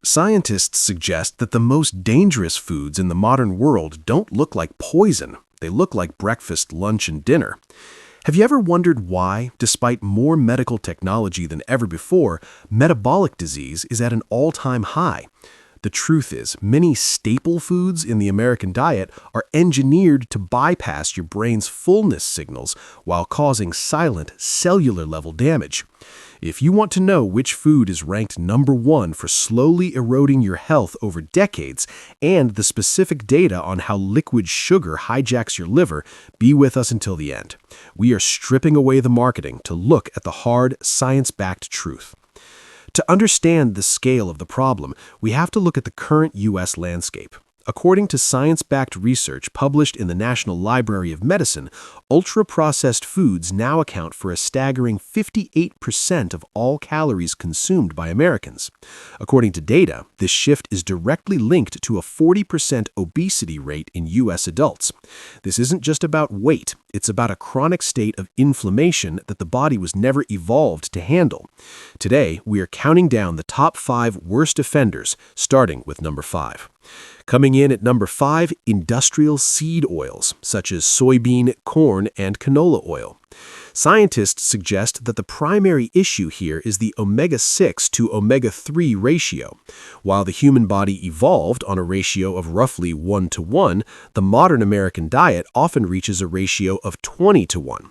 Scientists suggest that the most dangerous foods in the modern world don't look like poison. They look like breakfast, lunch, and dinner. Have you ever wondered why, despite more medical technology than ever before, metabolic disease is at an all-time high? The truth is, many staple foods in the American diet are engineered to bypass your brain's fullness signals while causing silent, cellular-level damage. If you want to know which food is ranked #1 for slowly eroding your health over decades and the specific data on how liquid sugar hijacks your liver, be with us until the end. We are stripping away the marketing to look at the hard, science-backed truth. To understand the scale of the problem, we have to look at the current U.S. landscape. According to science-backed research published in the National Library of Medicine, ultra-processed foods now account for a staggering 58% of all calories consumed by Americans. According to data, this shift is directly linked to a 40% obesity rate in U.S. adults. This isn't just about weight, it's about a chronic state of inflammation that the body was never evolved to handle. Today, we are counting down the top 5 worst offenders, starting with number 5. Coming in at number 5, industrial seed oils, such as soybean, corn, and canola oil. Scientists suggest that the primary issue here is the omega-6 to omega-3 ratio. While the human body evolved on a ratio of roughly 1:1, the modern American diet often reaches a ratio of 20:1.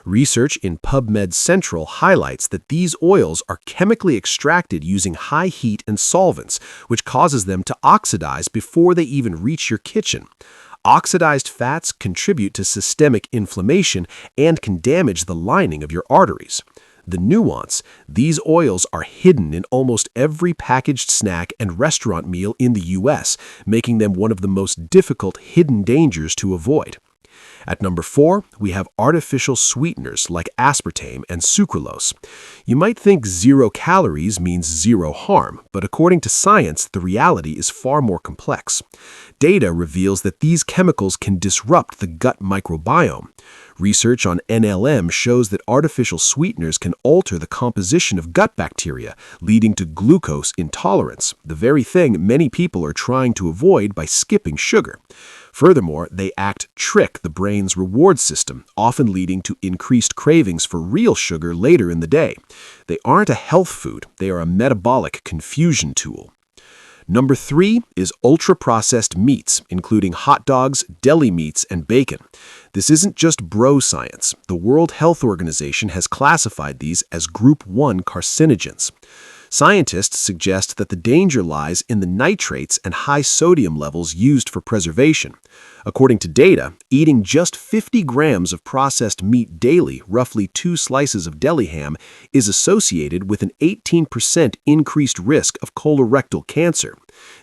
Research in PubMed Central highlights that these oils are chemically extracted using high heat and solvents, which causes them to oxidize before they even reach your kitchen. Oxidized fats contribute to systemic inflammation and can damage the lining of your arteries. The nuance: these oils are hidden in almost every packaged snack and restaurant meal in the U.S., making them one of the most difficult hidden dangers to avoid. At number 4, we have artificial sweeteners like aspartame and sucralose. You might think 0 calories means 0 harm, but according to science, the reality is far more complex. Data reveals that these chemicals can disrupt the gut microbiome. Research on NLM shows that artificial sweeteners can alter the composition of gut bacteria, leading to glucose intolerance, the very thing many people are trying to avoid by skipping sugar. Furthermore, they trick the brain's reward system, often leading to increased cravings for real sugar later in the day. They aren't a health food, they are a metabolic confusion tool. Number 3 is ultra-processed meats, including hot dogs, deli meats, and bacon. This isn't just bro science. The World Health Organization has classified these as Group 1 carcinogens. Scientists suggest that the danger lies in the nitrates and high sodium levels used for preservation. According to data, eating just 50 grams of processed meat daily, roughly 2 slices of deli ham, is associated with an 18% increased risk of colorectal cancer.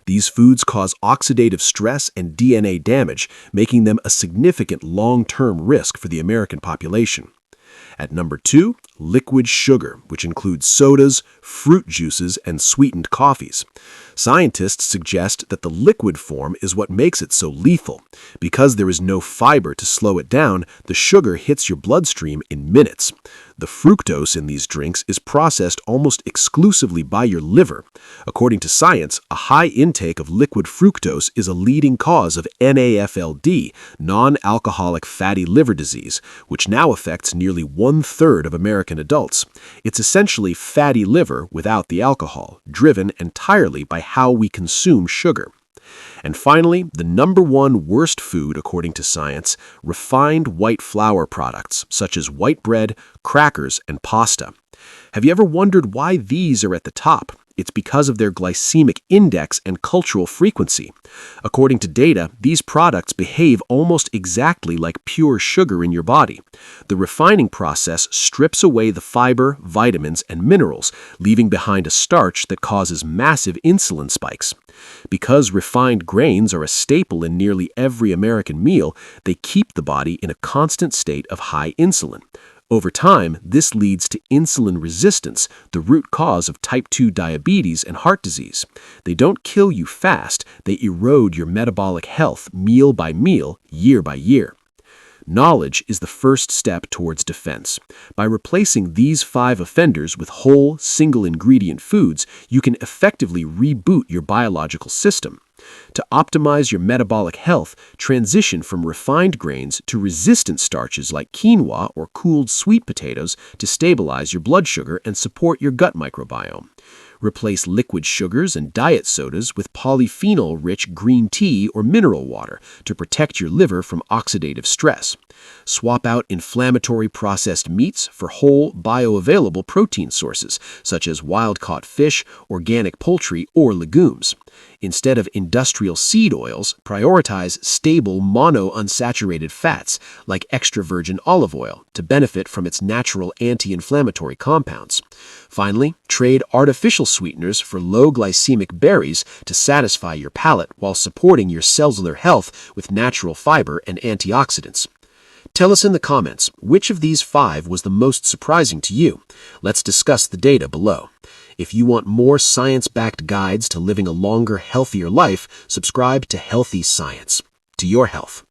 These foods cause oxidative stress and DNA damage, making them a significant long-term risk for the American population. At number 2, liquid sugar, which includes sodas, fruit juices, and sweetened coffees. Scientists suggest that the liquid form is what makes it so lethal. Because there is no fiber to slow it down, the sugar hits your bloodstream in minutes. The fructose in these drinks is processed almost exclusively by your liver. According to science, a high intake of liquid fructose is a leading cause of NAFLD, non-alcoholic fatty liver disease, which now affects nearly 1/3 of American adults. It's essentially fatty liver without the alcohol, driven entirely by how we consume sugar. And finally, the number 1 worst food, according to science, refined white flour products, such as white bread, crackers, and pasta. Have you ever wondered why these are at the top? It's because of their glycemic index and cultural frequency. According to data, these products behave almost exactly like pure sugar in your body. The refining process strips away the fiber, vitamins, and minerals, leaving behind a starch that causes massive insulin spikes. Because refined grains are a staple in nearly every American meal, they keep the body in a constant state of high insulin. Over time, this leads to insulin resistance, the root cause of type 2 diabetes and heart disease. They don't kill you fast, they erode your metabolic health meal by meal, year by year. Knowledge is the first step towards defense. By replacing these 5 offenders with whole, single-ingredient foods, you can effectively reboot your biological system. To optimize your metabolic health, transition from refined grains to resistant starches like quinoa or cooled sweet potatoes to stabilize your blood sugar and support your gut microbiome. Replace liquid sugars and diet sodas with polyphenol-rich green tea or mineral water to protect your liver from oxidative stress. Swap out inflammatory processed meats for whole, bioavailable protein sources, such as wild-caught fish, organic poultry, or legumes. Instead of industrial seed oils, prioritize stable monounsaturated fats like extra virgin olive oil to benefit from its natural anti-inflammatory compounds. Finally, trade artificial sweeteners for low glycemic berries to satisfy your palate while supporting your cellular health with natural fiber and antioxidants. Tell us in the comments, which of these 5 was the most surprising to you? Let's discuss the data below. If you want more science-backed guides to living a longer, healthier life, subscribe to Healthy Science. To your health.